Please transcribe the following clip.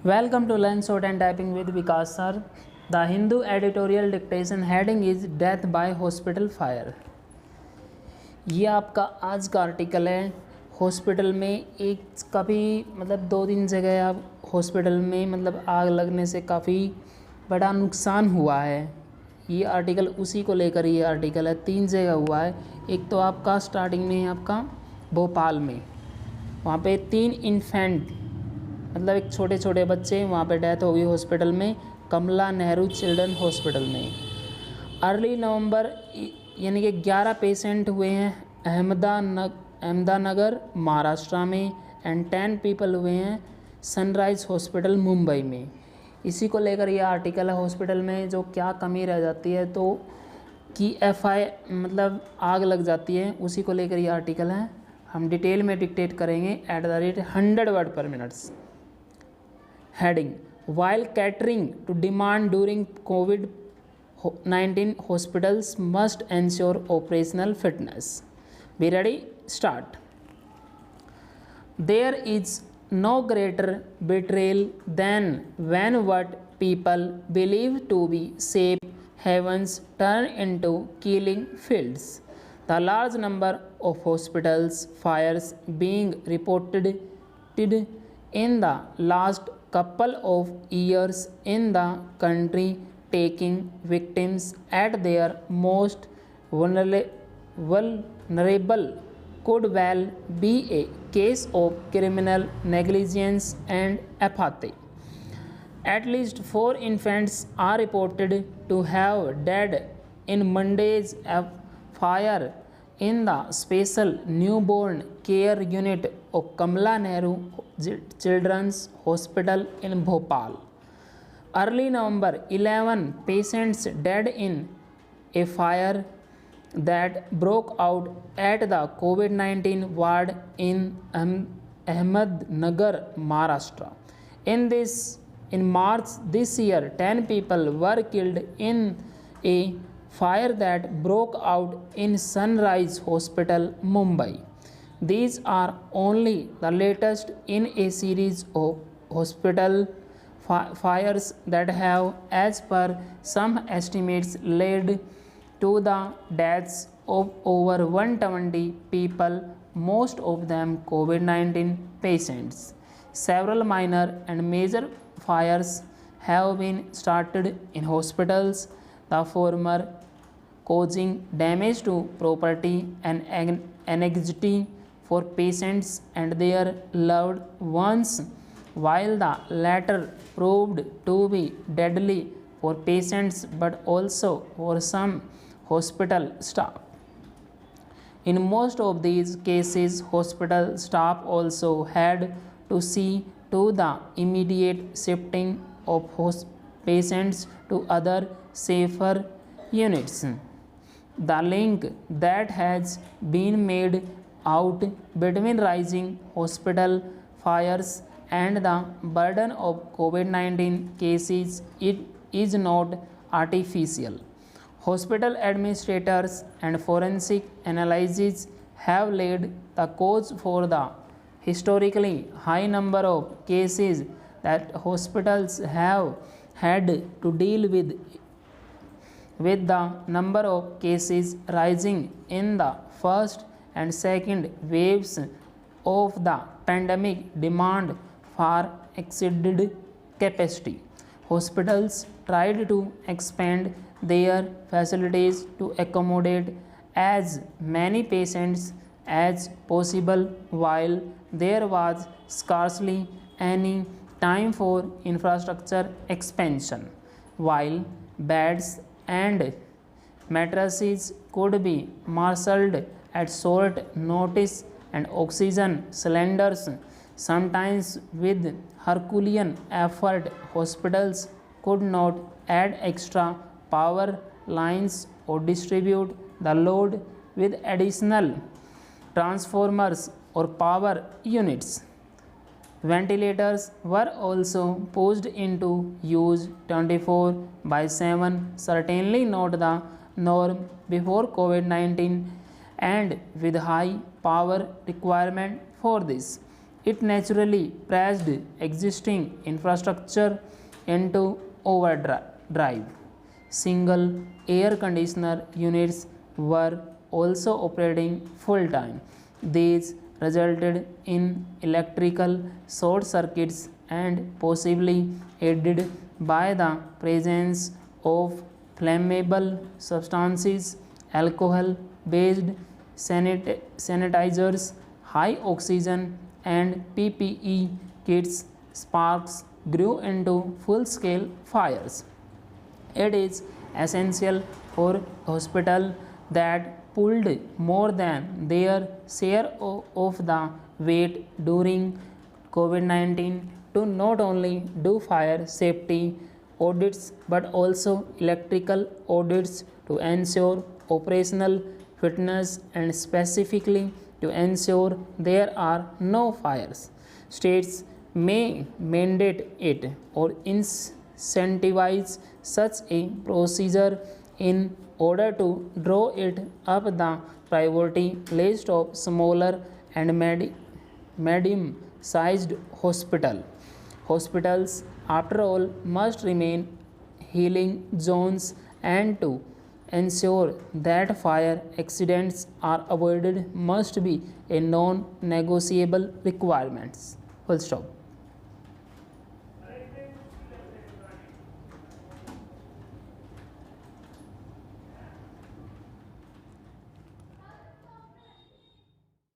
Welcome to Learn Short and Typing with Vikas sir. The Hindu editorial dictation heading is Death by Hospital Fire. ये आपका आज का article है। Hospital में एक काफ़ी मतलब 2-3 जगह आप हॉस्पिटल में मतलब आग लगने से काफ़ी बड़ा नुकसान हुआ है। ये आर्टिकल उसी को लेकर ये आर्टिकल है। 3 जगह हुआ है। एक तो आपका स्टार्टिंग में आपका भोपाल में, वहाँ पे 3 इन्फेंट मतलब एक छोटे छोटे बच्चे वहाँ पे डेथ हो गई हॉस्पिटल में, कमला नेहरू चिल्ड्रन हॉस्पिटल में। अर्ली नवंबर यानी कि 11 पेशेंट हुए हैं अहमदानगर महाराष्ट्र में एंड 10 पीपल हुए हैं सनराइज हॉस्पिटल मुंबई में। इसी को लेकर यह आर्टिकल है। हॉस्पिटल में जो क्या कमी रह जाती है तो कि मतलब आग लग जाती है, उसी को लेकर यह आर्टिकल है। हम डिटेल में डिक्टेट करेंगे @100 वर्ड पर minutes. Heading: While catering to demand during COVID-19, hospitals must ensure operational fitness. Be ready? Start. There is no greater betrayal than when what people believe to be safe havens turn into killing fields. The large number of hospitals fires being reported in the last couple of years in the country, taking victims at their most vulnerable, could well be a case of criminal negligence and apathy. At least 4 infants are reported to have died in Monday's fire in the special newborn care unit of Kamala Nehru Children's Hospital in Bhopal. Early November, 11 patients died in a fire that broke out at the COVID-19 ward in Ahmednagar, Maharashtra. In March this year, 10 people were killed in a fire that broke out in Sunrise Hospital, Mumbai. These are only the latest in a series of hospital fires that have, as per some estimates, led to the deaths of over 120 people, most of them COVID-19 patients. Several minor and major fires have been started in hospitals, the former causing damage to property and anxiety for patients and their loved ones, while the latter proved to be deadly for patients but also for some hospital staff. In most of these cases, hospital staff also had to see to the immediate shifting of patients to other safer units. The link that has been made out between rising hospital fires and the burden of COVID-19 cases is not artificial. Hospital administrators and forensic analyses have laid the cause for the historically high number of cases that hospitals have had to deal with the number of cases rising in the first and second waves of the pandemic. Demand far exceeded capacity. Hospitals tried to expand their facilities to accommodate as many patients as possible, while there was scarcely any time for infrastructure expansion. While beds and mattresses could be marshaled at short notice and oxygen cylinders, sometimes with Herculean effort, hospitals could not add extra power lines or distribute the load with additional transformers or power units. Ventilators were also pushed into use 24/7, certainly not the norm before COVID-19, and with high power requirement for this. It naturally pressed existing infrastructure into overdrive. Single air conditioner units were also operating full time. These resulted in electrical short circuits and possibly aided by the presence of flammable substances, alcohol based sanitizers, high oxygen, and PPE kits. Sparks grew into full scale fires. It is essential for hospitals that pulled more than their share of the weight during COVID-19 to not only do fire safety audits but also electrical audits to ensure operational fitness and specifically to ensure there are no fires. States may mandate it or incentivize such a procedure in order to draw it up the priority list of smaller and medium sized hospitals, after all, must remain healing zones, and to ensure that fire accidents are avoided must be a non negotiable requirement. Full stop.